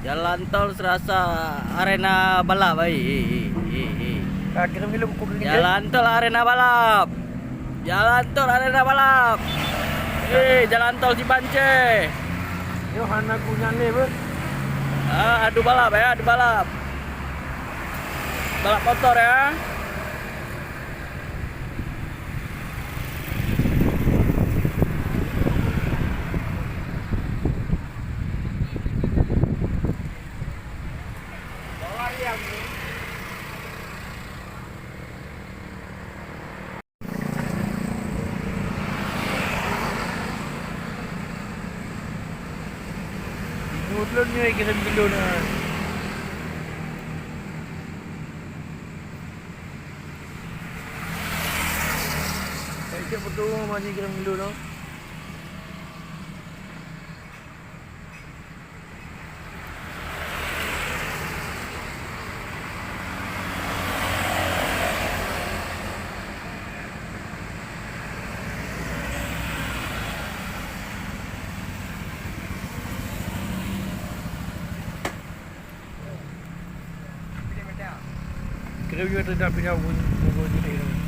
Jalan tol serasa arena balap. Kira milo ko kini. Jalan tol arena balap. Jalan tol arena balap. Jalan tol Cipance. Yo hana kunyan ni ber. Adu balap ya, adu balap. Balap motor ya. Mutlun ni kira milo na. Saya betul mani kira milo na. Kira juga tidak punya bunyi ni.